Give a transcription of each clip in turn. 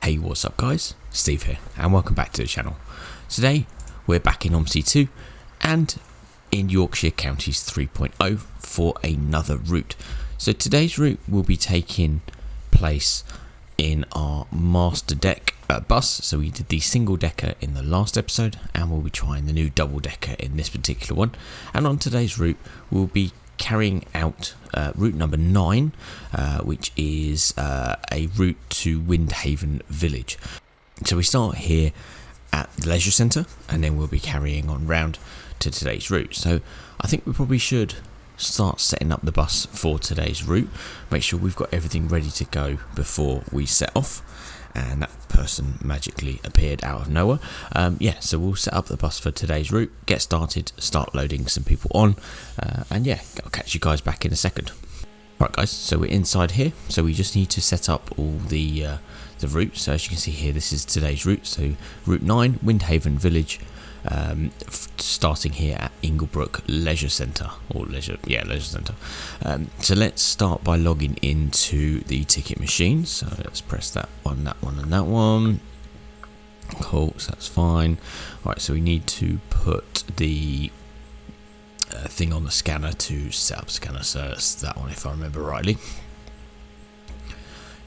Hey, what's up guys, Steve here and welcome back to the channel. Today we're back in Omsi 2 and in Yorkshire Counties 3.0 for another route. So today's route will be taking place in our Masterdeck bus. So we did the single decker in the last episode and we'll be trying the new double decker in this particular one. And on today's route we'll be carrying out route number 9, which is a route to Windhaven Village. So we start here at the Leisure Center and then we'll be carrying on round to today's route. So I think we probably should start setting up the bus for today's route, make sure we've got everything ready to go before we set off. And that person magically appeared out of nowhere. So we'll set up the bus for today's route, get started, start loading some people on, and yeah, I'll catch you guys back in a second. Right guys, so we're inside here, so we just need to set up all the routes. So as you can see here, this is today's route, so route 9, Windhaven Village, starting here at Ingleborough Leisure Center, Leisure Center. So let's start by logging into the ticket machine. So let's press that one, and that one. Cool, so that's fine. Right, so we need to put the thing on the scanner to set up scanner. So it's that one, if I remember rightly.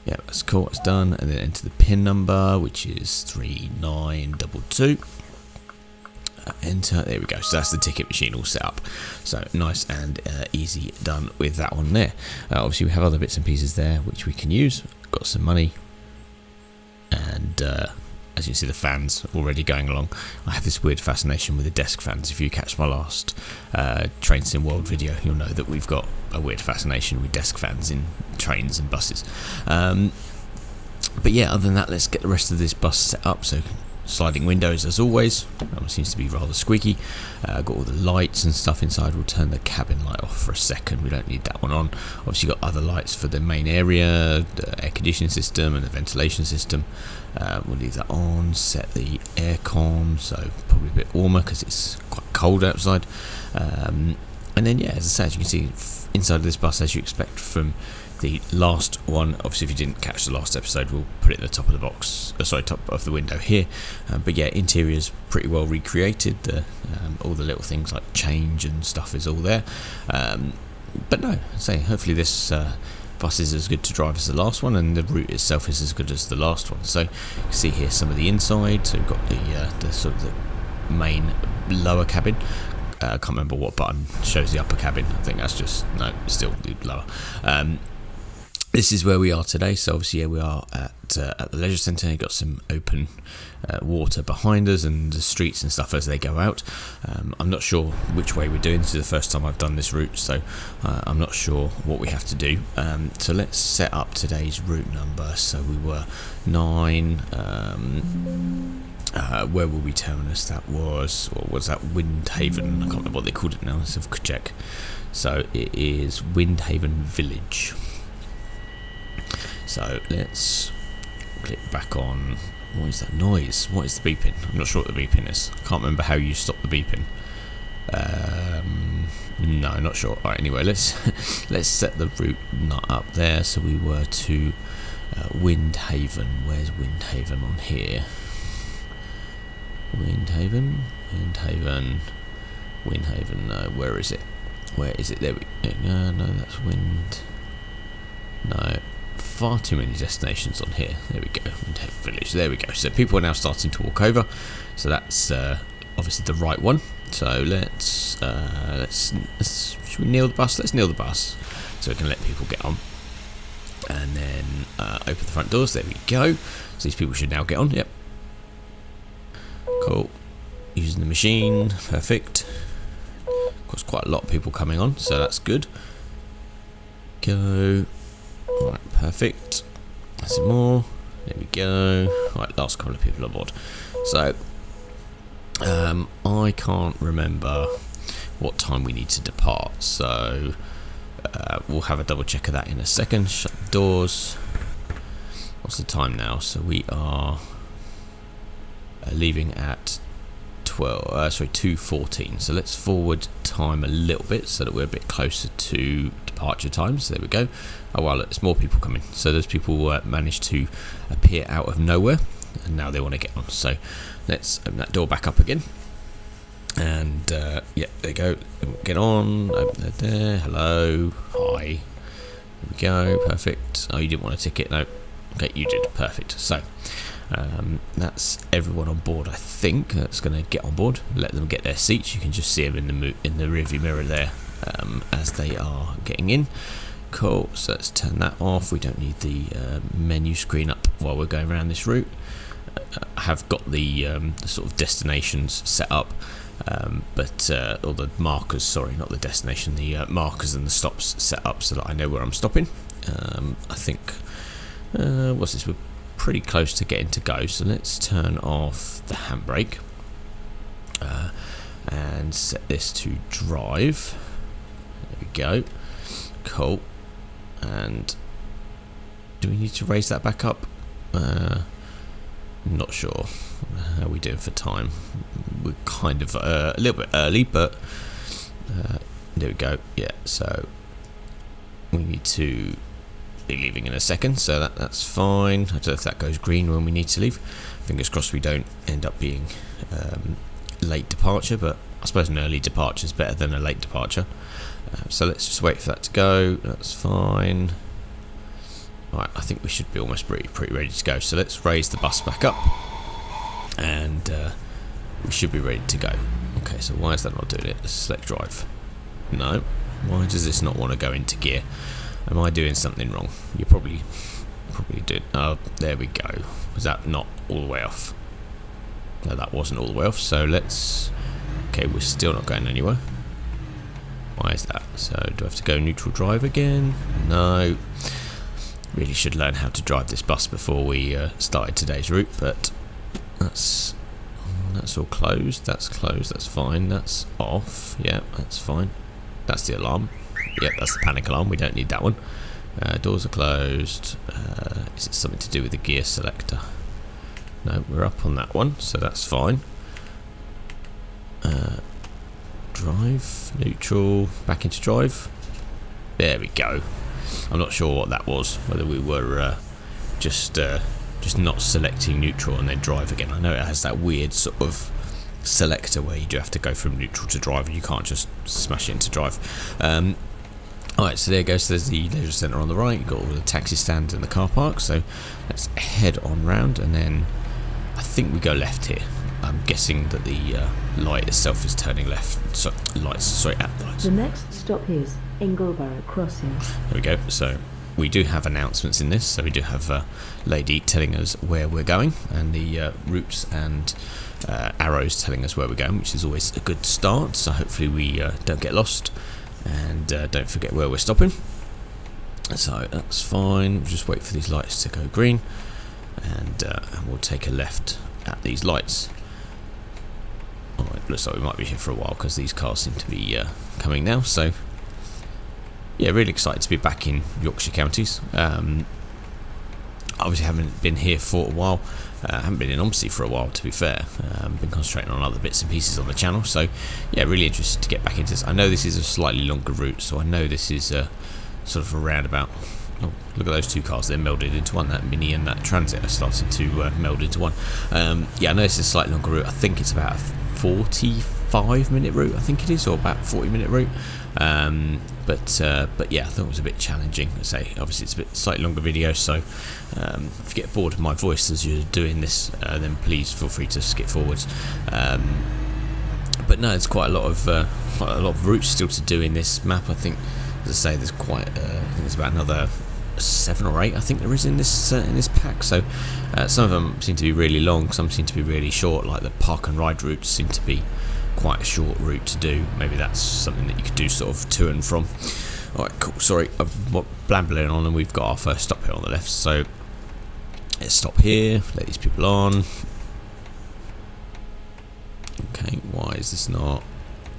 Yeah, that's cool. It's done, and then enter the PIN number, which is 3922. Enter, there we go. So that's the ticket machine all set up, so nice and easy done with that one there. Obviously we have other bits and pieces there which we can use. Got some money, and as you can see, the fans already going along. I have this weird fascination with the desk fans. If you catch my last Train Sim World video, you'll know that we've got a weird fascination with desk fans in trains and buses. But yeah, other than that, let's get the rest of this bus set up. So sliding windows as always. That one seems to be rather squeaky. Got all the lights and stuff inside. We'll turn the cabin light off for a second. We don't need that one on. Obviously got other lights for the main area, the air conditioning system and the ventilation system. We'll leave that on. Set the aircon, so probably a bit warmer because it's quite cold outside. And then yeah, as I said, you can see inside of this bus, as you expect from the last one. Obviously if you didn't catch the last episode, we'll put it at the top of the box, top of the window here. But yeah, interior's pretty well recreated. All the little things like change and stuff is all there. But no, hopefully this bus is as good to drive as the last one, and the route itself is as good as the last one. So you can see here some of the inside. So we've got the sort of the main lower cabin. I can't remember what button shows the upper cabin. I think that's just, no, still the lower. This is where we are today. So obviously here we are at the Leisure Centre. You've got some open water behind us and the streets and stuff as they go out. I'm not sure which way we're doing. This is the first time I've done this route, so I'm not sure what we have to do. So let's set up today's route number. So we were 9. Where will we terminus? That was, or was that Windhaven? I can't remember what they called it now. Let's have a check. So it is Windhaven Village. So let's click back on. What is that noise? What is the beeping? I'm not sure what the beeping is. I can't remember how you stop the beeping. No, not sure. Alright, anyway, let's set the route not up there. So we were to Windhaven. Where's Windhaven on here? Windhaven. No, where is it? There we go. No, that's Wind. No, far too many destinations on here. There we go, Windhaven Village. There we go. So people are now starting to walk over. So that's obviously the right one. So let's should we kneel the bus? Let's kneel the bus so we can let people get on. And then open the front doors. There we go. So these people should now get on. Yep. Cool. Using the machine. Perfect. Of course, quite a lot of people coming on, so that's good. Go. Right, perfect. Some more. There we go. Right, last couple of people on board. So, I can't remember what time we need to depart, so we'll have a double check of that in a second. Shut the doors. What's the time now? So we are leaving at 2:14. So let's forward time a little bit so that we're a bit closer to departure times. There we go. Oh well, there's more people coming. So those people managed to appear out of nowhere, and now they want to get on. So let's open that door back up again. And yeah, there you go. Get on. Open that there. Hello. Hi. There we go. Perfect. Oh, you didn't want a ticket? No. Okay, you did. Perfect. So that's everyone on board. I think that's going to get on board. Let them get their seats. You can just see them in the rearview mirror there as they are getting in. Cool. So let's turn that off. We don't need the menu screen up while we're going around this route. I have got the sort of destinations set up, but or the markers. Sorry, not the destination. The markers and the stops set up so that I know where I'm stopping. I think what's this? We're pretty close to getting to go, so let's turn off the handbrake and set this to drive. There we go. Cool. And do we need to raise that back up? Not sure how we doing for time. We're kind of a little bit early, but there we go. Yeah, so we need to be leaving in a second, so that's fine. I don't know if that goes green when we need to leave. Fingers crossed we don't end up being late departure, but I suppose an early departure is better than a late departure. So let's just wait for that to go. That's fine. Right, I think we should be almost pretty ready to go. So let's raise the bus back up, and we should be ready to go. Okay, so why is that not doing it? Let's select drive. No. Why does this not want to go into gear? Am I doing something wrong? You probably did. Oh, there we go. Was that not all the way off? No, that wasn't all the way off. So let's. Okay, we're still not going anywhere. Why is that? So do I have to go neutral drive again? No. Really should learn how to drive this bus before we started today's route, but that's all closed. That's closed. That's fine. That's off. Yeah, that's fine. That's the alarm. Yep, that's the panic alarm. We don't need that one. Doors are closed. Is it something to do with the gear selector? No, we're up on that one, so that's fine. Drive, neutral, back into drive. There we go. I'm not sure what that was, whether we were just not selecting neutral and then drive again. I know it has that weird sort of selector where you do have to go from neutral to drive and you can't just smash it into drive. Alright, so there goes. There's the leisure centre on the right. You've got all the taxi stands and the car park. So let's head on round, and then I think we go left here. I'm guessing that the light itself is turning left. So lights. The next stop is Ingleborough Crossing. There we go. So we do have announcements in this. So we do have a lady telling us where we're going, and the routes and arrows telling us where we're going, which is always a good start. So hopefully we don't get lost. And don't forget where we're stopping. So that's fine. We'll just wait for these lights to go green, and we'll take a left at these lights. Alright, looks like we might be here for a while because these cars seem to be coming now. So yeah, really excited to be back in Yorkshire Counties. Obviously haven't been here for a while. Haven't been in Omsi for a while, to be fair. Been concentrating on other bits and pieces on the channel, so yeah, really interested to get back into this. I know this is a slightly longer route, so I know this is sort of a roundabout. Oh, look at those two cars, they're melded into one. That Mini and that Transit are starting to meld into one. Yeah, I know this is a slightly longer route. I think it's about a 45-minute route, I think it is, or about 40-minute route. But yeah, I thought it was a bit challenging. I say, obviously it's a bit slightly longer video, so if you get bored of my voice as you're doing this, then please feel free to skip forwards. But no, there's quite a lot of routes still to do in this map. I think, as I say, there's quite. I think there's about another 7 or 8. I think there is in this pack. So some of them seem to be really long. Some seem to be really short. Like the park and ride routes seem to be quite a short route to do. Maybe that's something that you could do sort of to and from. Alright, cool. Sorry, I'm blambling on, and we've got our first stop here on the left. So let's stop here, let these people on. Okay, why is this not?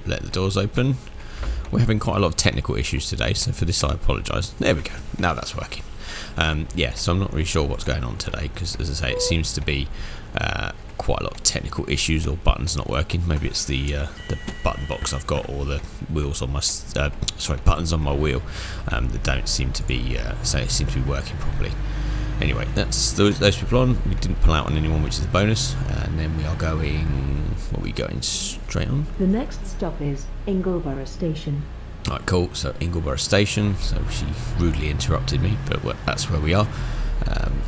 Let the doors open. We're having quite a lot of technical issues today, so for this I apologise. There we go. Now that's working. Yeah, so I'm not really sure what's going on today, because as I say, it seems to be quite a lot of technical issues, or buttons not working. Maybe it's the button box I've got, or the wheels on my buttons on my wheel that don't seem to be working properly. Anyway, that's those people on. We didn't pull out on anyone, which is a bonus, and then we are going. What are we going straight on? The next stop is Ingleborough Station. Alright, cool. So Ingleborough Station. So she rudely interrupted me, but that's where we are.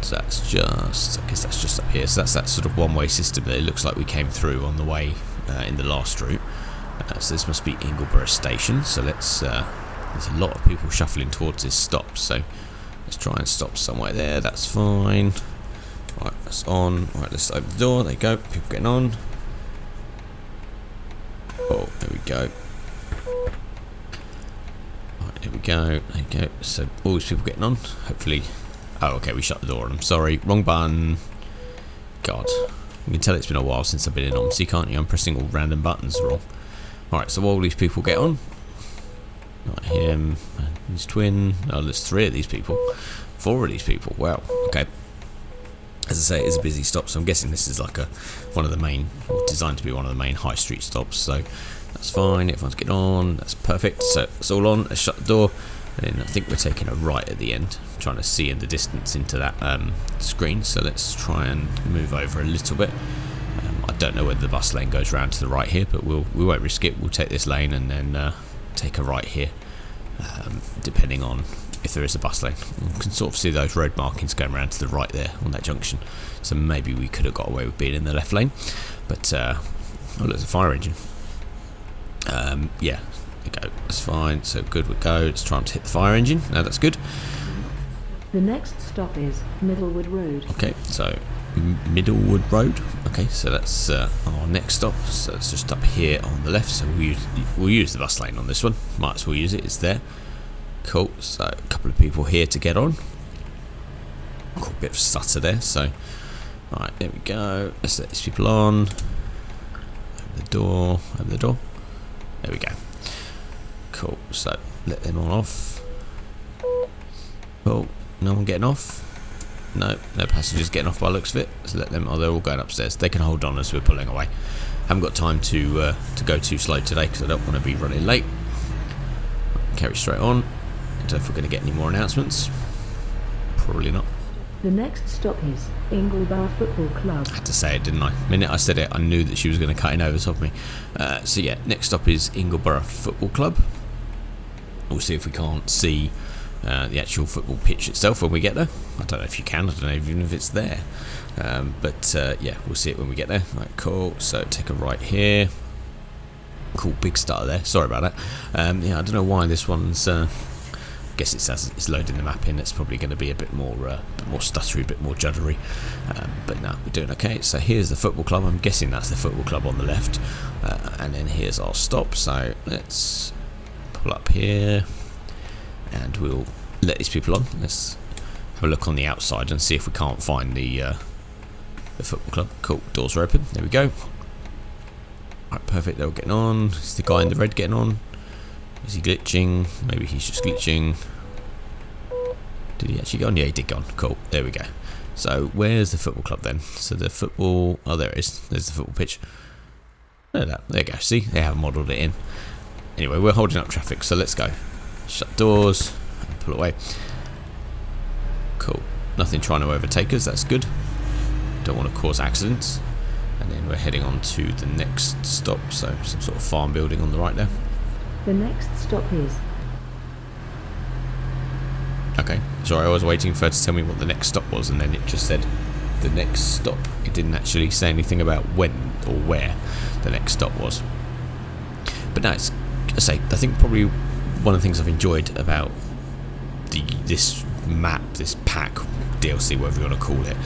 So that's just, I guess that's just up here. So that's that sort of one-way system that it looks like we came through on the way in the last route. So this must be Ingleborough Station. So let's. There's a lot of people shuffling towards this stop. So let's try and stop somewhere there. That's fine. Right, that's on. Right, let's open the door. There you go. People getting on. Oh, there we go. Right, there we go. There you go. So all these people getting on. Hopefully. Oh, okay, we shut the door on them. Sorry, wrong button. God. You can tell it's been a while since I've been in Omsi, can't you? I'm pressing all random buttons wrong. Alright, so all these people get on. Not him, and his twin. Oh, there's 3 of these people. 4 of these people. Wow, okay. As I say, it is a busy stop, so I'm guessing this is like one of the main, or designed to be one of the main high street stops, so that's fine. Everyone's getting on. That's perfect. So it's all on. Let's shut the door. And then I think we're taking a right at the end, trying to see in the distance into that screen. So let's try and move over a little bit. I don't know whether the bus lane goes round to the right here, but we won't risk it. We'll take this lane and then take a right here, depending on if there is a bus lane. You can sort of see those road markings going around to the right there on that junction. So maybe we could have got away with being in the left lane. But, oh, look, there's a fire engine. Yeah. Go. That's fine. So good. We go. Let's try and hit the fire engine. No, that's good. The next stop is Middlewood Road. Okay, so Middlewood Road. Okay, so that's our next stop. So it's just up here on the left. So we'll use the bus lane on this one. Might as well use it. It's there. Cool. So a couple of people here to get on. Cool. Bit of stutter there. So, all right, there we go. Let's let these people on. Open the door. Open the door. There we go. Cool, so let them all off. Cool, no one getting off? No passengers getting off by the looks of it. So let them, oh, they're all going upstairs. They can hold on as we're pulling away. Haven't got time to go too slow today because I don't want to be running late. Carry straight on. I don't know if we're going to get any more announcements. Probably not. The next stop is Ingleborough Football Club. I had to say it, didn't I? The minute I said it, I knew that she was going to cut in over top of me. So yeah, next stop is Ingleborough Football Club. We'll see if we can't see the actual football pitch itself when we get there. I don't know if you can. I don't know even if it's there. But yeah, we'll see it when we get there. Right, cool. So take a right here. Cool, big starter there. Sorry about that. Yeah, I don't know why this one's. I guess it's loading the map in. It's probably going to be a bit more stuttery, a bit more juddery. But no, we're doing okay. So here's the football club. I'm guessing that's the football club on the left. And then here's our stop. So let's pull up here, and we'll let these people on. Let's have a look on the outside and see if we can't find the football club. Cool, doors are open. There we go. Right, perfect. They're all getting on. Is the guy in the red getting on? Is he glitching? Maybe he's just glitching. Did he actually go on? Yeah, he did go on. Cool. There we go. So where's the football club then? So the football. Oh, there it is. There's the football pitch. There you go. See, they have modelled it in. Anyway, we're holding up traffic, so let's go. Shut doors and pull away. Cool. Nothing trying to overtake us. That's good. Don't want to cause accidents. And then we're heading on to the next stop. So some sort of farm building on the right there. The next stop is... Okay, sorry, I was waiting for her to tell me what the next stop was, and then it just said the next stop. It didn't actually say anything about when or where the next stop was. But no, it's, I think probably one of the things I've enjoyed about this map, this pack, DLC, whatever you want to call it,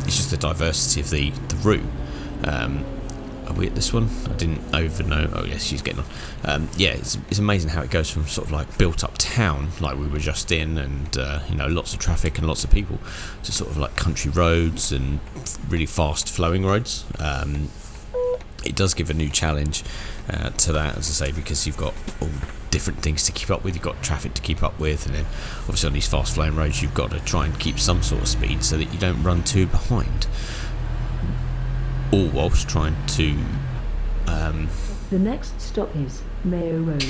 it's just the diversity of the route. Are we at this one? I didn't over know. Oh yes, she's getting on. Yeah, it's amazing how it goes from sort of like built up town, like we were just in, and you know, lots of traffic and lots of people, to sort of like country roads and really fast flowing roads. It does give a new challenge to that, as I say, because you've got all different things to keep up with. You've got traffic to keep up with, and then obviously on these fast flowing roads you've got to try and keep some sort of speed so that you don't run too behind, all whilst trying to The next stop is Mayo Road.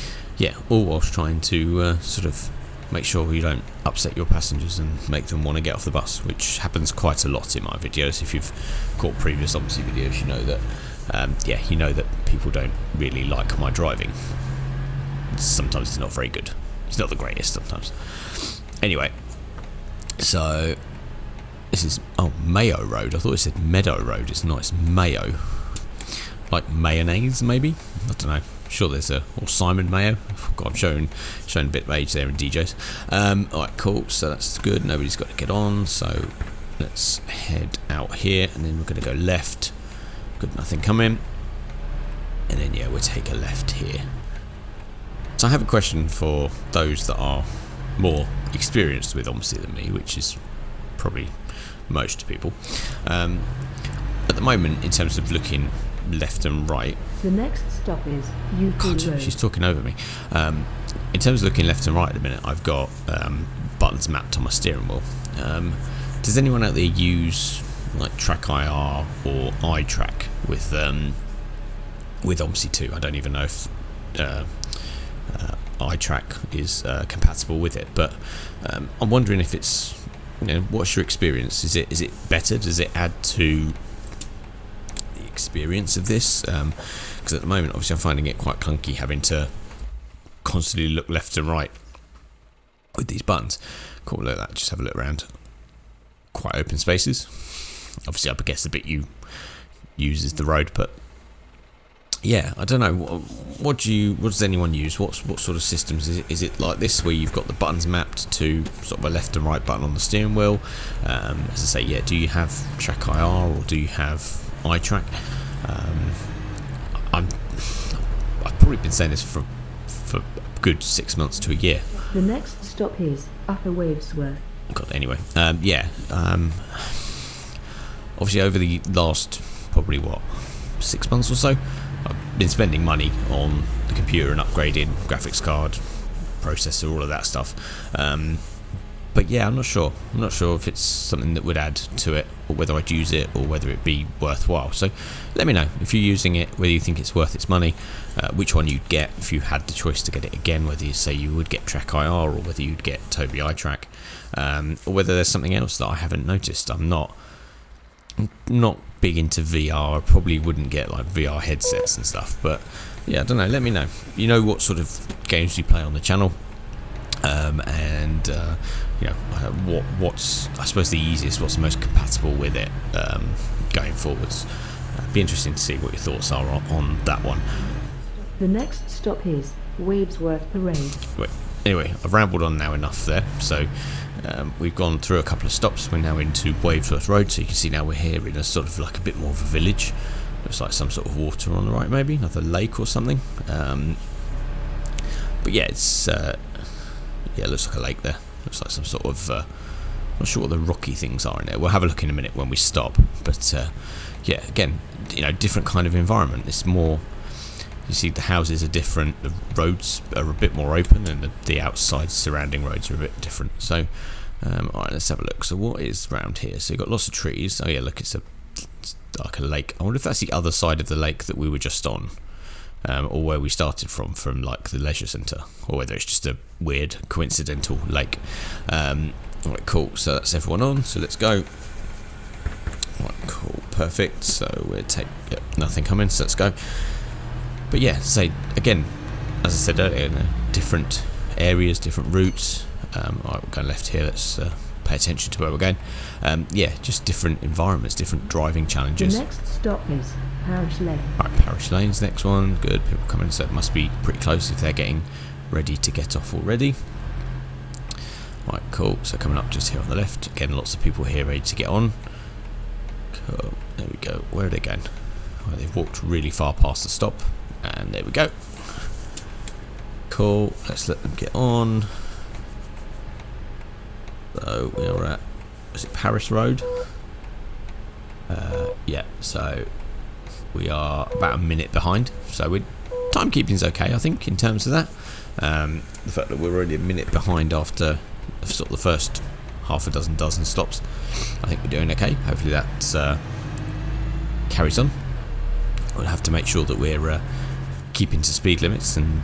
all whilst trying to sort of make sure you don't upset your passengers and make them want to get off the bus, which happens quite a lot in my videos. If you've caught previous Omsi videos, you know that people don't really like my driving. Sometimes it's not very good. It's not the greatest sometimes. Anyway, so this is Mayo Road. I thought it said Meadow Road. It's not. It's Mayo, like mayonnaise maybe. I don't know. Sure, there's or Simon Mayo. God, I'm showing a bit of age there in DJs. Alright, cool. So that's good. Nobody's got to get on. So let's head out here, and then we're going to go left. Good, nothing coming. And then we'll take a left here. So I have a question for those that are more experienced with Omsi than me, which is probably most people. At the moment, in terms of looking left and right, The next stop is UP Road. she's talking over me. In terms of looking left and right at the minute, I've got buttons mapped on my steering wheel. Does anyone out there use like Track IR or iTrack with Omsi 2? I don't even know if iTrack is compatible with it, but I'm wondering if it's, what's your experience? Is it better? Does it add to the experience of this? Because at the moment, obviously, I'm finding it quite clunky having to constantly look left and right with these buttons. Cool, look at that. Just have a look around. Quite open spaces. Obviously, I guess the bit you use is the road, but yeah, I don't know. What does anyone use? What sort of systems is it? Is it like this, where you've got the buttons mapped to sort of a left and right button on the steering wheel? As I say, do you have Track IR or do you have iTrack? I've probably been saying this for a good 6 months to a year. The next stop is Upper Wavesworth. God, anyway, obviously over the last probably 6 months or so, I've been spending money on the computer and upgrading graphics card, processor, all of that stuff. But yeah, I'm not sure if it's something that would add to it, or whether I'd use it, or whether it'd be worthwhile. So let me know if you're using it, whether you think it's worth its money, which one you'd get if you had the choice to get it again, whether you say you would get Track IR or whether you'd get Toby iTrack, or whether there's something else that I haven't noticed. I'm not big into VR. I probably wouldn't get like VR headsets and stuff, but yeah, I don't know. Let me know. You know what sort of games we play on the channel, and what's I suppose the easiest, what's the most compatible with it going forwards. Be interesting to see what your thoughts are on that one. The next stop is Wavesworth Parade. Anyway, I've rambled on now enough there. So we've gone through a couple of stops. We're now into Wavesworth Road, so you can see now we're here in a sort of like a bit more of a village. Looks like some sort of water on the right, maybe another lake or something. But yeah, it's it looks like a lake there. Looks like some sort of not sure what the rocky things are in there. We'll have a look in a minute when we stop. But yeah, again, different kind of environment. It's more. You see, the houses are different, the roads are a bit more open, and the outside surrounding roads are a bit different. So, alright, let's have a look. So what is around here? So you've got lots of trees. Oh yeah, look, it's like a lake. I wonder if that's the other side of the lake that we were just on, or where we started from like the leisure centre, or whether it's just a weird coincidental lake. Alright, cool. So that's everyone on. So let's go. Alright, cool, perfect. So we'll take nothing coming. So let's go. But yeah, say again, as I said earlier, different areas, different routes. Alright, we're going left here. Let's pay attention to where we're going. Yeah, just different environments, different driving challenges. The next stop is Parish Lane. Alright, Parish Lane's next one. Good, people coming, so it must be pretty close if they're getting ready to get off already. Alright, cool. So coming up just here on the left. Again, lots of people here ready to get on. Cool. There we go. Where are they going? Well, they've walked really far past the stop. And there we go. Cool. Let's let them get on. So we are at, is it Paris Road? Yeah. So we are about a minute behind. So we're timekeeping's okay, I think, in terms of that. The fact that we're already a minute behind after sort of the first half a dozen stops, I think we're doing okay. Hopefully that carries on. We'll have to make sure that we're keeping to speed limits and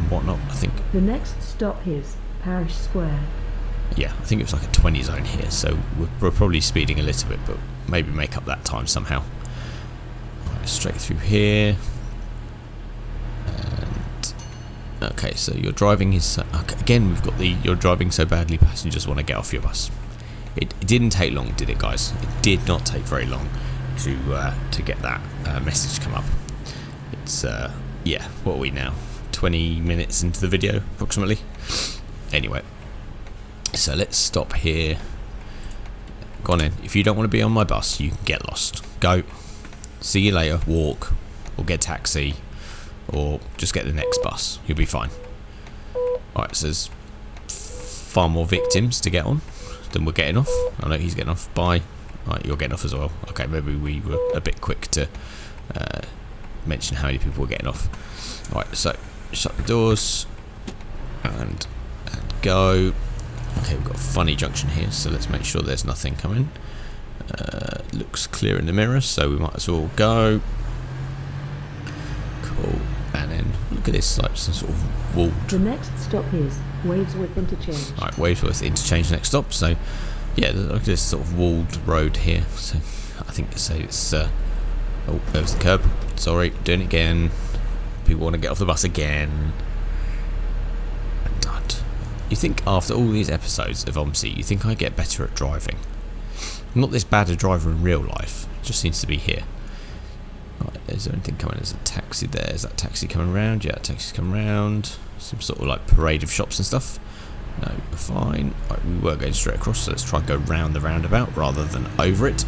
whatnot. I think The next stop is Parish Square. yeah, I think it was like a 20 zone here, so we're probably speeding a little bit, but maybe make up that time somehow. Right, straight through here. And okay, so your driving is okay, again. We've got the "you're driving so badly, passengers want to get off your bus." It didn't take long, did it, guys? It did not take very long to get that message come up. It's yeah, what are we now? 20 minutes into the video, approximately. Anyway, so let's stop here. Go on in. If you don't want to be on my bus, you can get lost. Go. See you later. Walk, or get a taxi, or just get the next bus. You'll be fine. Alright, so there's far more victims to get on than we're getting off. I know he's getting off. Bye. Alright, you're getting off as well. Okay, maybe we were a bit quick to mention how many people were getting off. Alright, so shut the doors and go. Okay, we've got a funny junction here, so let's make sure there's nothing coming. Looks clear in the mirror, so we might as well go. Cool. And then look at this, like some sort of walled. The next stop is Wavesworth Interchange. Right, Wavesworth Interchange next stop. So yeah, look at this sort of walled road here. So I think it's oh, there's the curb. Sorry, doing it again. People want to get off the bus again. God. You think after all these episodes of Omsi, you think I get better at driving? I'm not this bad a driver in real life. It just seems to be here. Right, is there anything coming? There's a taxi there. Is that taxi coming around? Yeah, taxi's coming around. Some sort of like parade of shops and stuff. No, we're fine. Right, we were going straight across, so let's try and go round the roundabout rather than over it.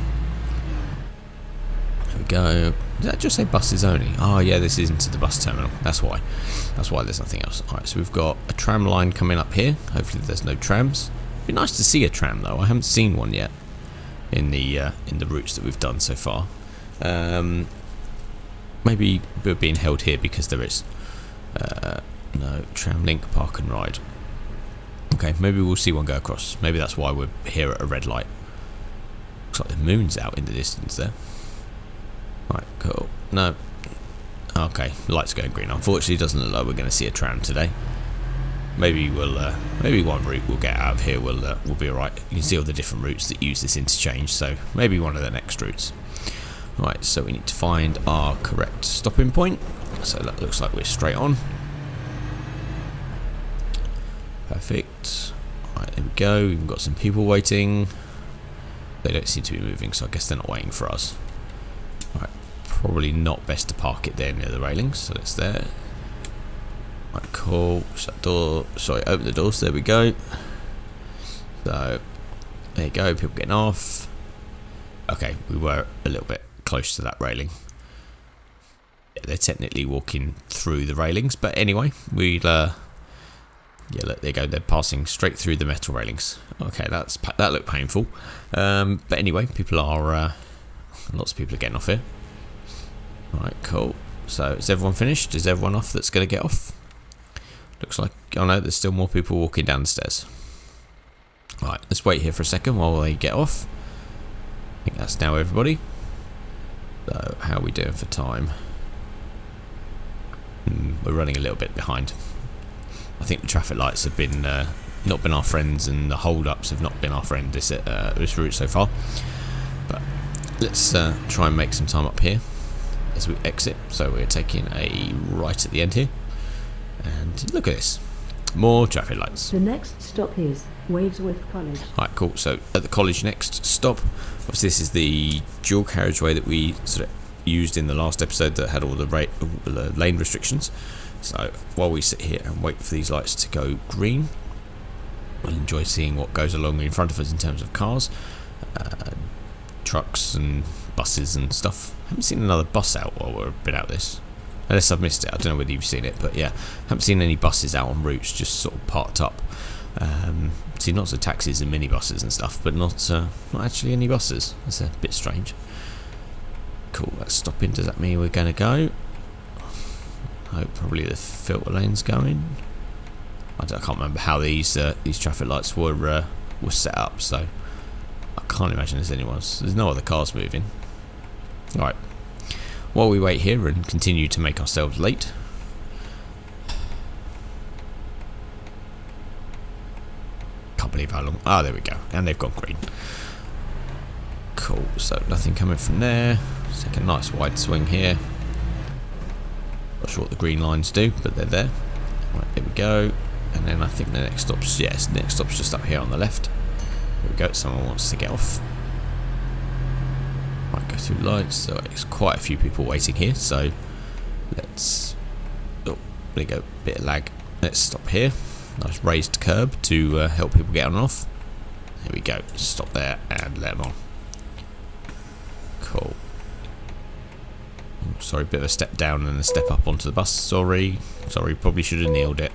There we go. Did that just say buses only? Oh yeah, this is into the bus terminal. That's why. That's why there's nothing else. Alright, so we've got a tram line coming up here. Hopefully there's no trams. It'd be nice to see a tram though. I haven't seen one yet in the routes that we've done so far. Maybe we're being held here because there is no tram link, park and ride. Okay, maybe we'll see one go across. Maybe that's why we're here at a red light. Looks like the moon's out in the distance there. Right, cool. No. Okay, light's going green. Unfortunately, it doesn't look like we're going to see a tram today. Maybe we'll, maybe one route we'll get out of here will be alright. You can see all the different routes that use this interchange, so maybe one of the next routes. Right, so we need to find our correct stopping point. So that looks like we're straight on. Perfect. Right, there we go. We've got some people waiting. They don't seem to be moving, so I guess they're not waiting for us. Right, probably not best to park it there near the railings, so it's there. Right, cool. Shut the door. Sorry, open the doors. There we go. So, there you go. People getting off. Okay, we were a little bit close to that railing. Yeah, they're technically walking through the railings, but anyway, we'll yeah, look, there you go. They're passing straight through the metal railings. Okay, that looked painful. But anyway, people are lots of people are getting off here. Right, cool. So is everyone finished? Is everyone off that's going to get off? Looks like, oh no, there's still more people walking down the stairs. Right, let's wait here for a second while they get off. I think that's now everybody. So how are we doing for time? We're running a little bit behind. I think the traffic lights have been not been our friends, and the hold-ups have not been our friend this route so far. But let's try and make some time up here as we exit. So we're taking a right at the end here, and look at this, more traffic lights. The next stop is Wavesworth College. Alright, cool. So at the college next stop, obviously this is the dual carriageway that we sort of used in the last episode that had all the lane restrictions. So while we sit here and wait for these lights to go green, we'll enjoy seeing what goes along in front of us in terms of cars, trucks and buses and stuff. Haven't seen another bus out while we're a bit out this, unless I've missed it. I don't know whether you've seen it, but yeah, haven't seen any buses out on routes, just sort of parked up. Seen lots of taxis and minibuses and stuff, but not actually any buses. That's a bit strange. Cool, let's stop in. Does that mean we're going to go? Hope probably the filter lane's going. I can't remember how these traffic lights were set up, so I can't imagine there's anyone. There's no other cars moving. Alright. While we wait here and continue to make ourselves late. Can't believe how long. Ah, there we go. And they've gone green. Cool. So nothing coming from there. Let's take a nice wide swing here. Not sure what the green lines do, but they're there. Right, there we go. And then I think the next stop's, yes, the next stop's just up here on the left. There we go. Someone wants to get off. Might go through lights. So it's quite a few people waiting here. So let's. Oh, there we go. Bit of lag. Let's stop here. Nice raised curb to help people get on and off. There we go. Stop there and let them on. Cool. Sorry, bit of a step down and a step up onto the bus. Sorry, probably should have nailed it.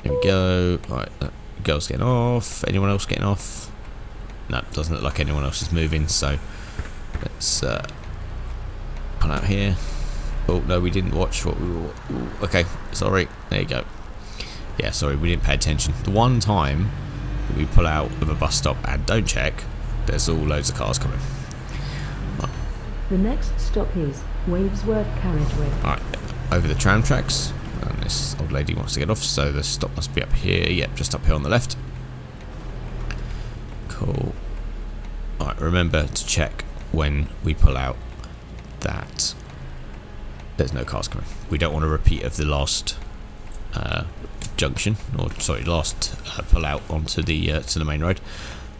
Here we go. Right, girl's getting off. Anyone else getting off? No, doesn't look like anyone else is moving, so let's pull out here. Oh, no, we didn't watch what we were... Ooh, okay, sorry. There you go. Yeah, sorry, we didn't pay attention. The one time that we pull out of a bus stop and don't check, there's all loads of cars coming. Right. The next stop is Wavesworth Carriageway. Alright, over the tram tracks. And this old lady wants to get off, so the stop must be up here. Yep, just up here on the left. Cool. Alright, remember to check when we pull out that there's no cars coming. We don't want a repeat of the last junction, or sorry, last pull out onto the to the main road.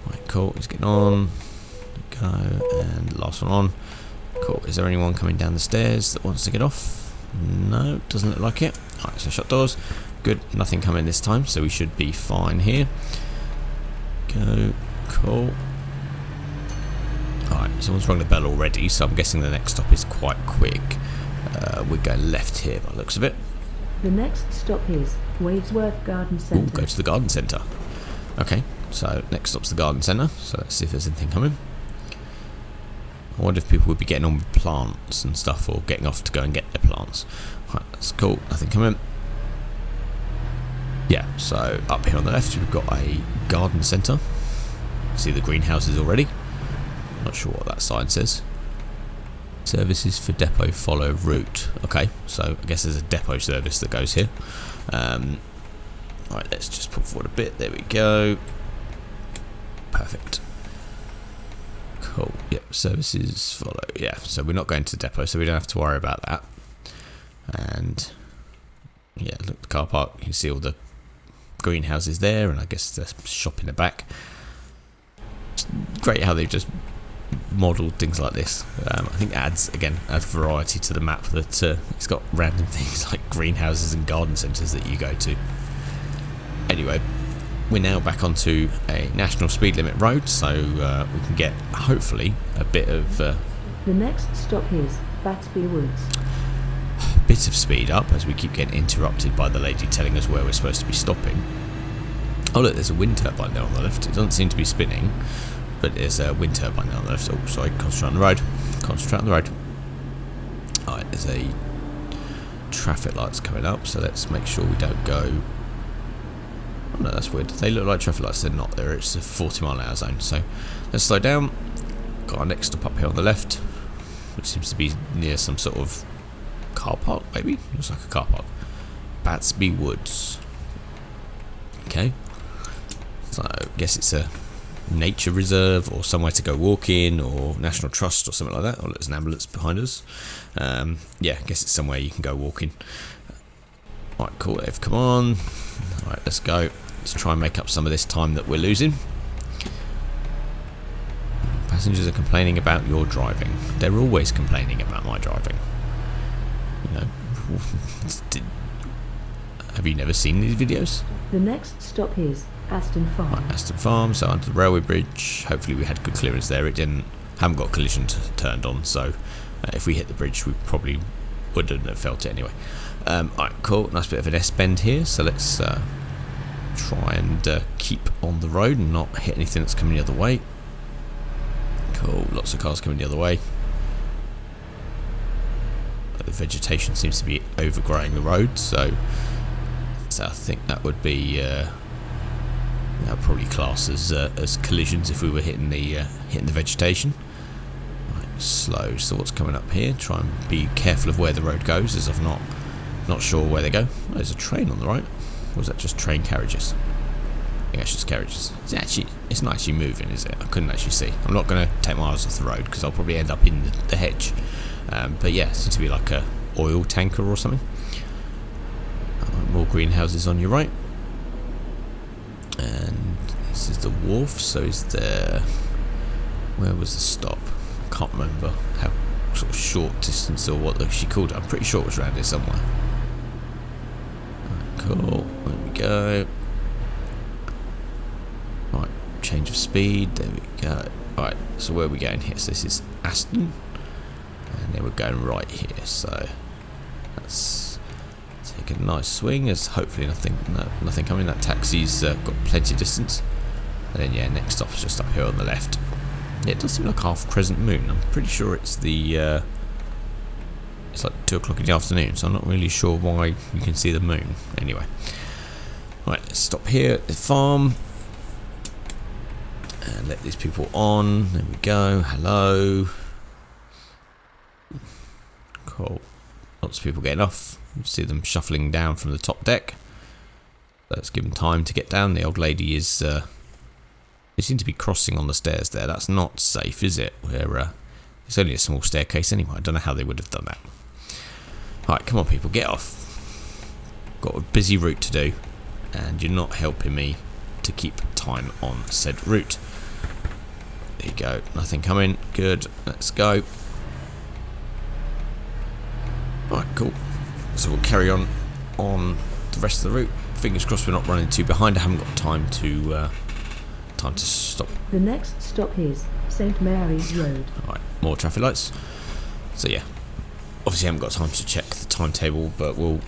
Right, cool. He's getting on. Go, and last one on. Cool. Is there anyone coming down the stairs that wants to get off? No, doesn't look like it. Alright, so shut doors. Good. Nothing coming this time, so we should be fine here. Go. Cool. Alright, someone's rung the bell already, so I'm guessing the next stop is quite quick. We're going left here by the looks of it. The next stop is Wavesworth Garden Centre. Ooh, go to the garden centre. Okay, so next stop's the garden centre, so let's see if there's anything coming. I wonder if people would be getting on with plants and stuff, or getting off to go and get their plants. Right, that's cool, nothing coming. Yeah, so up here on the left we've got a garden centre. See the greenhouses already. Not sure what that sign says. Services for depot follow route. Okay, so I guess there's a depot service that goes here. Right, let's just put forward a bit. There we go. Perfect. Cool. Yep, services follow. Yeah, so we're not going to the depot, so we don't have to worry about that. And yeah, look, the car park. You can see all the greenhouses there, and I guess the shop in the back. It's great how they've just modelled things like this. I think adds variety to the map, that it's got random things like greenhouses and garden centres that you go to. Anyway, we're now back onto a national speed limit road, so we can get hopefully a bit of the next stop is Batsby Woods. Bit of speed up as we keep getting interrupted by the lady telling us where we're supposed to be stopping. Oh look, there's a wind turbine there on the left. It doesn't seem to be spinning, but there's a wind turbine there on the left. Oh, sorry, concentrate on the road. Concentrate on the road. Alright, there's a traffic lights coming up, so let's make sure we don't go... Oh no, that's weird. They look like traffic lights, they're not there. It's a 40-mile-an-hour zone, so let's slow down. Got our next stop up here on the left, which seems to be near some sort of car park, maybe? Looks like a car park. Batsby Woods. Okay. So, I guess it's a nature reserve or somewhere to go walking, or National Trust or something like that. Oh, there's an ambulance behind us. Yeah, I guess it's somewhere you can go walking. Alright, cool, they've come on. Alright, let's go. Let's try and make up some of this time that we're losing. Passengers are complaining about your driving. They're always complaining about my driving. You know, have you never seen these videos? The next stop is Aston Farm. Right, Aston Farm, so onto the railway bridge. Hopefully we had good clearance there. It haven't got collision turned on, so if we hit the bridge we probably wouldn't have felt it anyway. Alright, cool, nice bit of an S-bend here, so let's try and keep on the road and not hit anything that's coming the other way. Cool, lots of cars coming the other way. the vegetation seems to be overgrowing the road, so I think that would be that would probably class as collisions if we were hitting the vegetation. Right, slow. So what's coming up here? Try and be careful of where the road goes, as I'm not sure where they go. Oh, there's a train on the right. Or is that just train carriages? I think that's just carriages. It's not actually moving, is it? I couldn't actually see. I'm not going to take my eyes off the road because I'll probably end up in the hedge. But yeah, it seems to be like a oil tanker or something. More greenhouses on your right. And this is the wharf, so is there... Where was the stop? I can't remember how sort of short distance or what she called it. I'm pretty sure it was around here somewhere. Right, cool, there we go. Right, change of speed, there we go. Right, so where are we going here? So this is Aston, and then we're going right here, so let's take a nice swing. There's hopefully nothing coming. That taxi's got plenty of distance. And then yeah, next stop is just up here on the left. Yeah, it does seem like half crescent moon. I'm pretty sure it's the it's like 2 o'clock in the afternoon, so I'm not really sure why you can see the moon. Anyway, right, let's stop here at the farm and let these people on. There we go. Hello. Cool. Lots of people getting off. You see them shuffling down from the top deck. Let's give them time to get down. The old lady is... they seem to be crossing on the stairs there. That's not safe, is it? It's only a small staircase anyway. I don't know how they would have done that. Alright, come on people, get off. Got a busy route to do, and you're not helping me to keep time on said route. There you go. Nothing coming. Good. Let's go. Alright, cool. So we'll carry on the rest of the route. Fingers crossed we're not running too behind. I haven't got time to stop. The next stop is St Mary's Road. Alright, more traffic lights. So yeah, obviously I haven't got time to check the timetable, but we're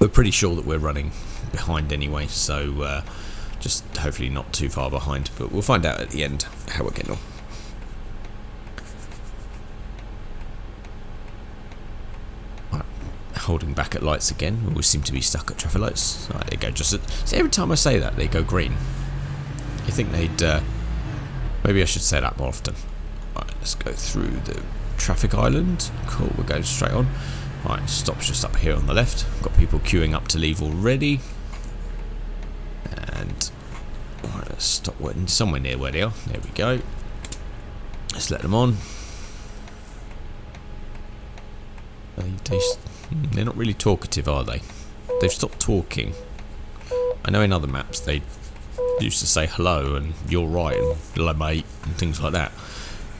pretty sure that we're running behind anyway, so just hopefully not too far behind, but we'll find out at the end how we're getting on. Right, holding back at lights again. We always seem to be stuck at traffic lights. Right, there you go. See, every time I say that, they go green. You think they'd... maybe I should say that more often. Right, let's go through the traffic island. Cool, we're going straight on. Right, stop's just up here on the left. Got people queuing up to leave already. And... Right, let's stop waiting somewhere near where they are. There we go. Let's let them on. They're not really talkative, are they? They've stopped talking. I know in other maps they used to say hello and you're right and hello mate and things like that,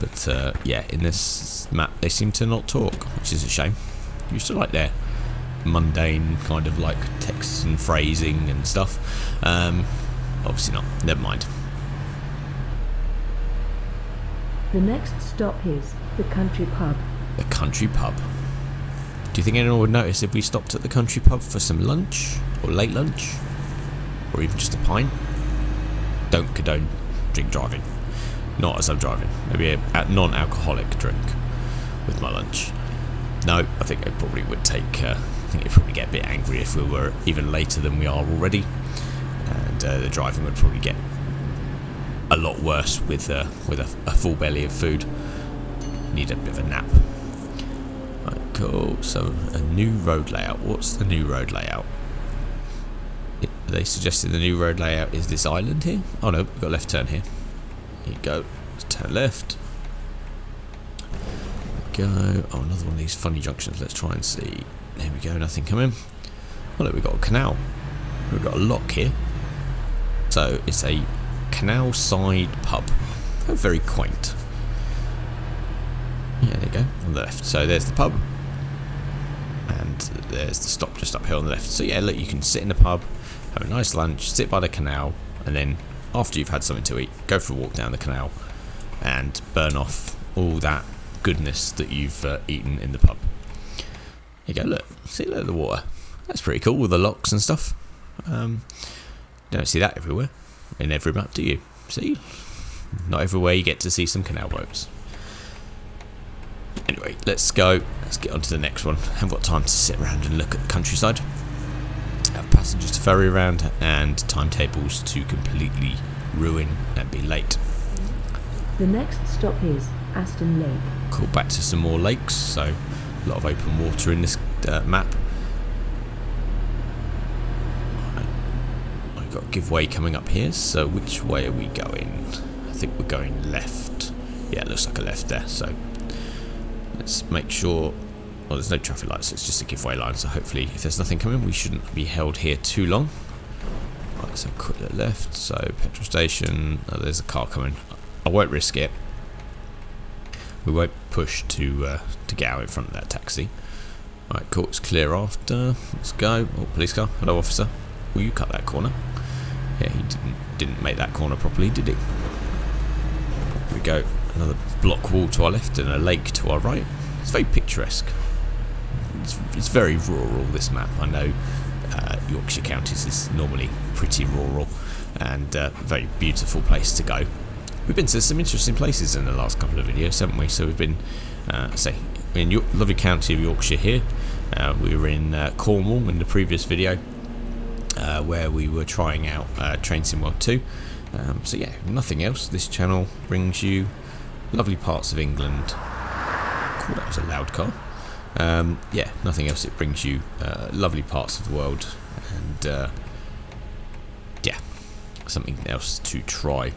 but yeah, in this map they seem to not talk, which is a shame. Used to like their mundane kind of like text and phrasing and stuff. Obviously not, never mind. The next stop is the country pub. The country pub. Do you think anyone would notice if we stopped at the country pub for some lunch or late lunch or even just a pint? Don't condone drink driving. Not as I'm driving. Maybe a non-alcoholic drink with my lunch. No, I think it probably would take... I think it'd probably get a bit angry if we were even later than we are already. And the driving would probably get a lot worse with a full belly of food. Need a bit of a nap. Right, cool. So, a new road layout. What's the new road layout? They suggested the new road layout is this island here. Oh no, we've got a left turn here. Here you go. Let's turn left. There we go. Oh, another one of these funny junctions. Let's try and see. There we go. Nothing coming. Oh look, we've got a canal. We've got a lock here. So it's a canal side pub. Oh, very quaint. Yeah, there you go. On the left. So there's the pub. And there's the stop just up here on the left. So yeah, look, you can sit in the pub, have a nice lunch, sit by the canal, and then after you've had something to eat, go for a walk down the canal and burn off all that goodness that you've eaten in the pub. There you go, look, see, look at the water. That's pretty cool with the locks and stuff. You don't see that everywhere, in every map, do you? See? Not everywhere you get to see some canal boats. Anyway, let's go. Let's get on to the next one. Haven't got time to sit around and look at the countryside. Have passengers to ferry around and timetables to completely ruin and be late. The next stop is Aston Lake. Cool, back to some more lakes, so a lot of open water in this map. I've got a giveaway coming up here, so which way are we going? I think we're going left. Yeah, it looks like a left there, so let's make sure. Well, there's no traffic lights, so it's just a giveaway line, so hopefully if there's nothing coming we shouldn't be held here too long. Right, so quick look left, so petrol station. Oh, there's a car coming. I won't risk it. We won't push to get out in front of that taxi. Alright, cool, it's clear after. Let's go. Oh, police car. Hello, officer. Will you cut that corner? Yeah, he didn't make that corner properly, did he? Here we go. Another block wall to our left and a lake to our right. It's very picturesque. It's very rural, this map. I know Yorkshire Counties is normally pretty rural and a very beautiful place to go. We've been to some interesting places in the last couple of videos, haven't we? So we've been, in lovely county of Yorkshire here. We were in Cornwall in the previous video, where we were trying out Train Sim World 2. So yeah, nothing else. This channel brings you lovely parts of England. Cool, that was a loud car. Yeah, nothing else. It brings you lovely parts of the world, and yeah, something else to try.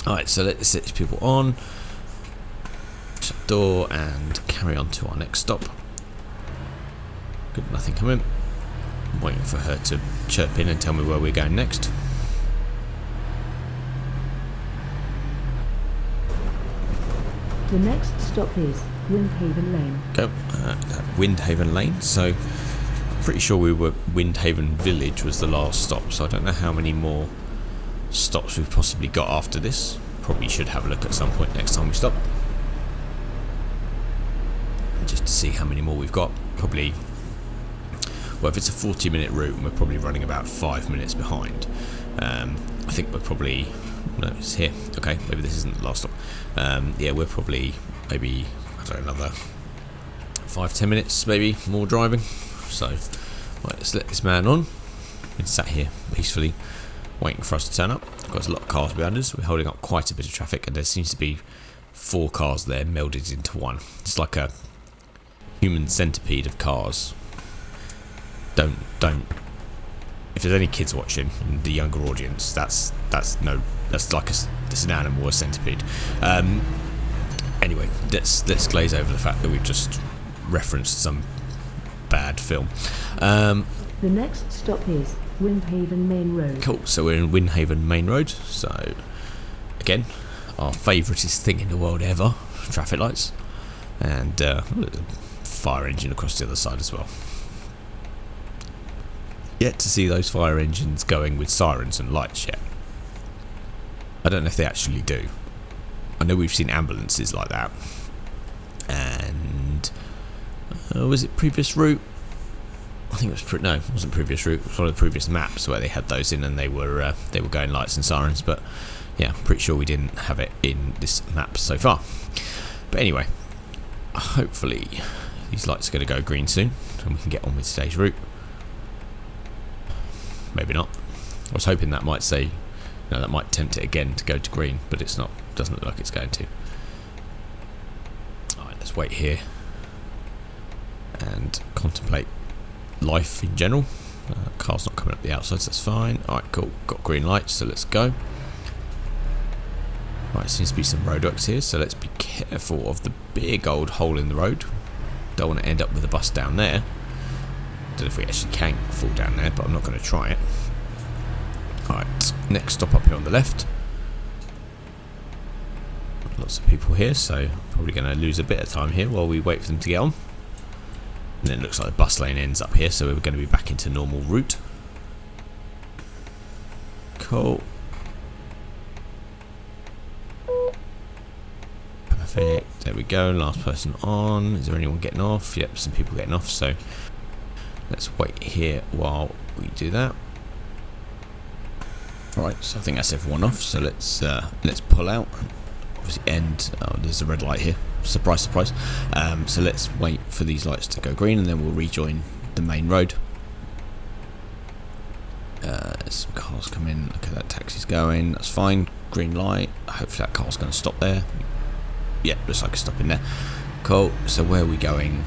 Alright, so let's set these people on, shut the door, and carry on to our next stop. Good, nothing coming. I'm waiting for her to chirp in and tell me where we're going next. The next stop is Windhaven Lane. Go, Windhaven Lane. So, pretty sure we were Windhaven Village was the last stop. So I don't know how many more stops we've possibly got after this. Probably should have a look at some point next time we stop, just to see how many more we've got. Probably, well, if it's a 40-minute route, we're probably running about 5 minutes behind. I think we're probably, no, it's here. Okay, maybe this isn't the last stop. Yeah, we're probably maybe, I don't know, another 5-10 minutes maybe more driving. So right, let's let this man on. He's sat here peacefully waiting for us to turn up. We've got a lot of cars behind us. We're holding up quite a bit of traffic, and there seems to be 4 cars there melded into one. It's like a human centipede of cars. Don't. If there's any kids watching, the younger audience, that's like it's an animal, a centipede. Anyway, let's glaze over the fact that we've just referenced some bad film. The next stop is Windhaven Main Road. Cool, so we're in Windhaven Main Road. So, again, our favouriteest thing in the world ever, traffic lights. And a fire engine across the other side as well. Yet to see those fire engines going with sirens and lights yet. I don't know if they actually do. I know we've seen ambulances like that. And was it previous route? I think it was no, it wasn't previous route. It was one of the previous maps where they had those in, and they were going lights and sirens. But yeah, I'm pretty sure we didn't have it in this map so far. But anyway, hopefully these lights are going to go green soon, and we can get on with today's route. Maybe not. I was hoping that might say, that might tempt it again to go to green, but it's not. Doesn't look like it's going to. Alright, let's wait here and contemplate life in general. Car's not coming up the outside, so that's fine. Alright, cool. Got green lights, so let's go. Right, seems to be some roadworks here, so let's be careful of the big old hole in the road. Don't want to end up with a bus down there. Don't know if we actually can fall down there, but I'm not going to try it. Alright, next stop up here on the left. Lots of people here, so probably going to lose a bit of time here while we wait for them to get on. And then it looks like the bus lane ends up here, so we're going to be back into normal route. Cool. Perfect. There we go. Last person on. Is there anyone getting off? Yep, some people getting off, so let's wait here while we do that. Right, so I think that's everyone off, so let's pull out. obviously end. Oh, there's a red light here. Surprise, surprise. So let's wait for these lights to go green, and then we'll rejoin the main road. Some cars come in. Okay, that taxi's going. That's fine. Green light. Hopefully that car's going to stop there. Yeah, looks like it's stopping there. Cool. So where are we going?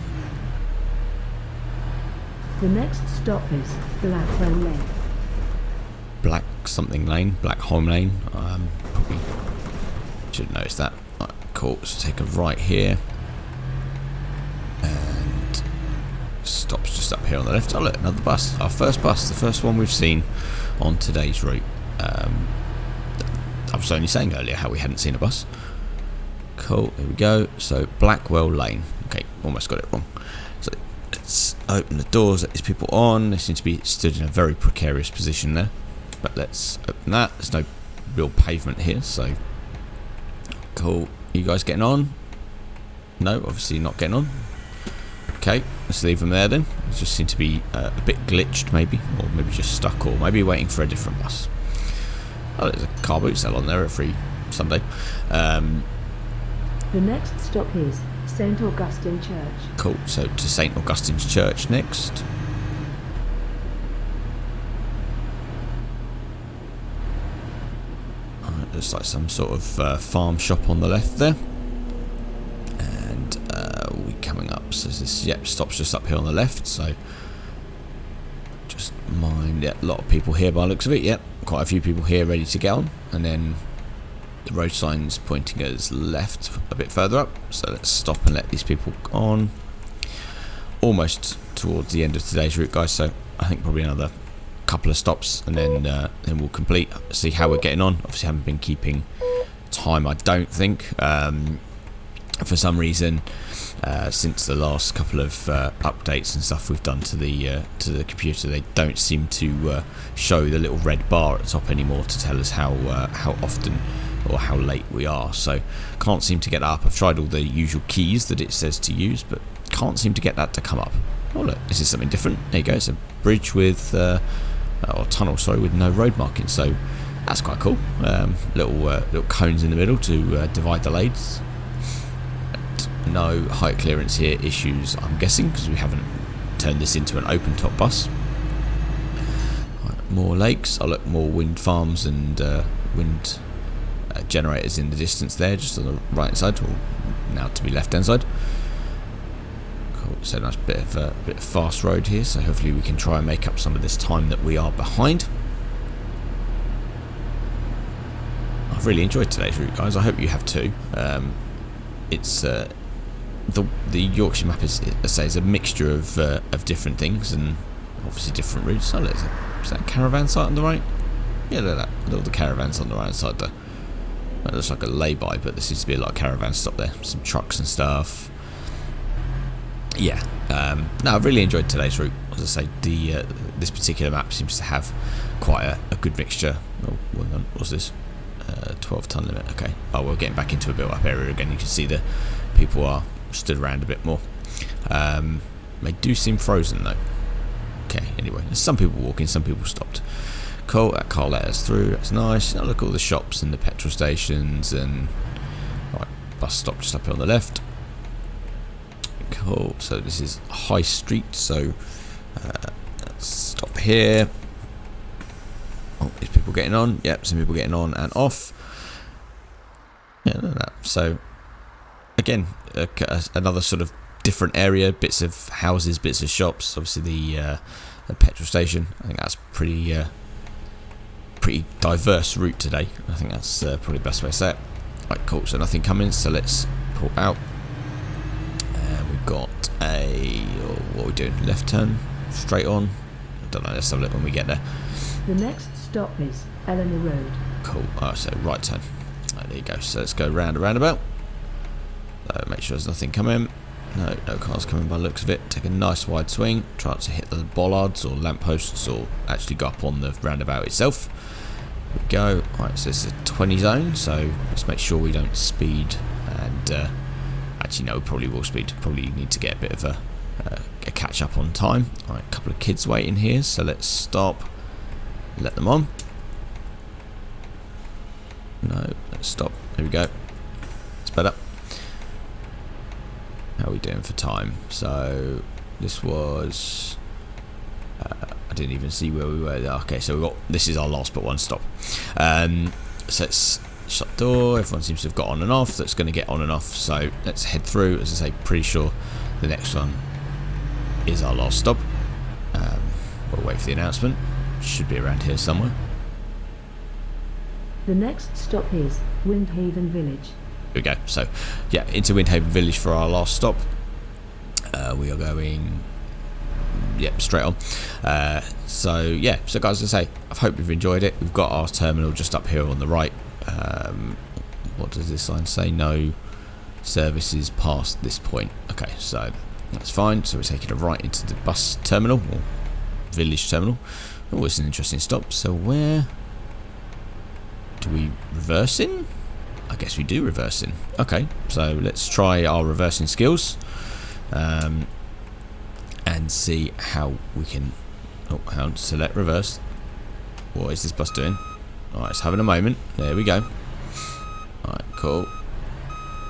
The next stop is Blackwell Lane. Black something lane. Black Home Lane. Probably should have noticed that. Right, cool. So take a right here. And stops just up here on the left. Oh look, another bus. Our first bus. The first one we've seen on today's route. I was only saying earlier how we hadn't seen a bus. Cool, here we go. So Blackwell Lane. Okay, almost got it wrong. So let's open the doors, let these people on. They seem to be stood in a very precarious position there. But let's open that. There's no real pavement here, so cool. Are you guys getting on? No, obviously not getting on. Okay, let's leave them there then. It just seem to be a bit glitched maybe, or maybe just stuck, or maybe waiting for a different bus. Oh, there's a car boot sale on there every Sunday. The next stop is St Augustine Church. Cool, so to St Augustine's Church next. There's like some sort of farm shop on the left there. And we're coming up, so this, yep, stops just up here on the left, so just mind, yeah, a lot of people here by the looks of it, yep, quite a few people here ready to get on, and then the road sign's pointing us left a bit further up, so let's stop and let these people on. Almost towards the end of today's route, guys, so I think probably another couple of stops, and then we'll complete, see how we're getting on. Obviously haven't been keeping time, I don't think, for some reason, since the last couple of updates and stuff we've done to the computer. They don't seem to show the little red bar at the top anymore to tell us how often or how late we are, so can't seem to get that up. I've tried all the usual keys that it says to use, but can't seem to get that to come up. Oh look, this is something different. There you go, it's a bridge with or tunnel, sorry, with no road marking, so that's quite cool. Little cones in the middle to divide the lanes. No height clearance here issues, I'm guessing, because we haven't turned this into an open top bus. Right, more lakes. Oh look, more wind farms and wind generators in the distance there, just on the right side, or now to be left hand side. Cool. So nice bit of fast road here, so hopefully we can try and make up some of this time that we are behind. I've really enjoyed today's route, guys. I hope you have too. It's the Yorkshire map is a mixture of different things, and obviously different routes. Oh, is that a caravan site on the right? Yeah, look at that. All the caravans on the right side there. That looks like a lay-by, but there seems to be a lot of caravans stopped there. Some trucks and stuff. Yeah. No, I've really enjoyed today's route. As I say, this particular map seems to have quite a good mixture. Oh, hang on, what's this? 12-ton limit. Okay. Oh, we're getting back into a built-up area again. You can see the people are stood around a bit more. They do seem frozen though. Okay. Anyway, there's some people walking, some people stopped. Cool. That car let us through. That's nice. Now look at all the shops and the petrol stations and right, bus stop just up here on the left. Cool. So this is High Street. So let's stop here. Oh, is people getting on? Yep, some people getting on and off. Yeah, look at that. So again, another sort of different area, bits of houses, bits of shops. Obviously the petrol station. I think that's pretty diverse route today. I think that's probably the best way to say it. Right, cool. So nothing coming. So let's pull out. And we've got what are we doing? Left turn, straight on. I don't know. Let's have a look when we get there. The next stop is Eleanor Road. Cool. Oh, so right turn. Right, there you go. So let's go round a roundabout. Make sure there's nothing coming. No cars coming by the looks of it. Take a nice wide swing. Try not to hit the bollards or lampposts, or actually go up on the roundabout itself. There we go. Right, so this is a 20 zone, so let's make sure we don't speed. And actually, no, we probably will speed. Probably need to get a bit of a catch up on time. Alright, a couple of kids waiting here, so let's stop. Let them on. No, let's stop. There we go. better. How are we doing for time? So this was I didn't even see where we were. Okay, so we got, this is our last but one stop. So let's shut the door. Everyone seems to have got on and off. That's going to get on and off. So let's head through. As I say, pretty sure the next one is our last stop. We'll wait for the announcement. Should be around here somewhere. The next stop is Windhaven Village. Here we go. So yeah, into Windhaven Village for our last stop. We are going, yep, straight on. So yeah, so guys, as I say, I hope you've enjoyed it. We've got our terminal just up here on the right. What does this sign say? No services past this point. Okay, so that's fine. So we're taking a right into the bus terminal, or village terminal. Oh, it's an interesting stop. So where do we reverse in? I guess we do reverse in. Okay, so let's try our reversing skills. And see how we can. Oh, hang on, select reverse. What is this bus doing? Alright, it's having a moment. There we go. Alright, cool.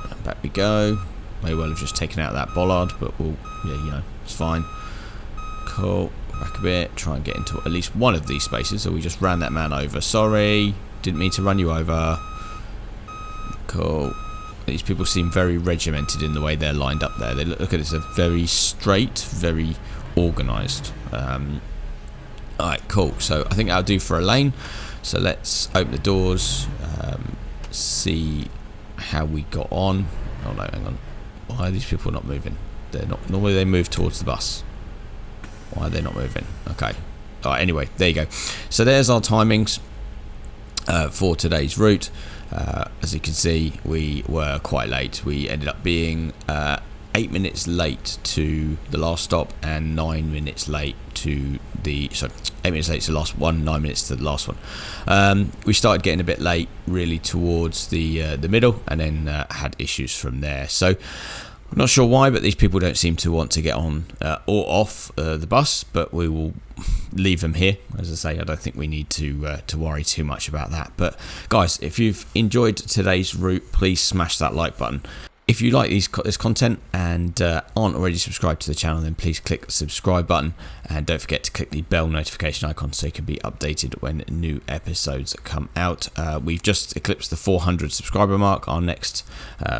And back we go. May well have just taken out that bollard, but we'll, yeah, you know, it's fine. Cool. Back a bit. Try and get into at least one of these spaces. So we just ran that man over. Sorry, didn't mean to run you over. Cool. These people seem very regimented in the way they're lined up there. They look at this, they're very straight, very organised. Alright, cool. So I think that'll do for a lane. So let's open the doors, see how we got on. Oh no, hang on. Why are these people not moving? They're not. Normally they move towards the bus. Why are they not moving? Okay. Alright, anyway, there you go. So there's our timings for today's route. As you can see, we were quite late. We ended up being 8 minutes late to the last stop and 9 minutes late to the, so 8 minutes late to the last one, 9 minutes to the last one. We started getting a bit late really towards the middle, and then had issues from there. So I'm not sure why, but these people don't seem to want to get on or off the bus, but we will leave them here. As I say, I don't think we need to worry too much about that. But guys, if you've enjoyed today's route, please smash that like button. If you like this content and aren't already subscribed to the channel, then please click the subscribe button, and don't forget to click the bell notification icon so you can be updated when new episodes come out. We've just eclipsed the 400 subscriber mark. Our next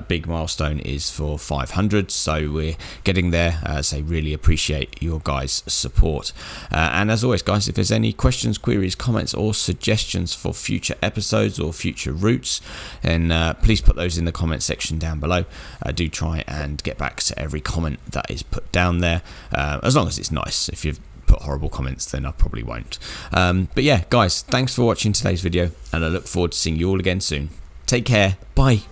big milestone is for 500, so we're getting there. So really appreciate your guys' support. And as always, guys, if there's any questions, queries, comments, or suggestions for future episodes or future routes, then please put those in the comment section down below. I do try and get back to every comment that is put down there, as long as it's nice. If you've put horrible comments, then I probably won't. But yeah, guys, thanks for watching today's video, and I look forward to seeing you all again soon. Take care. Bye.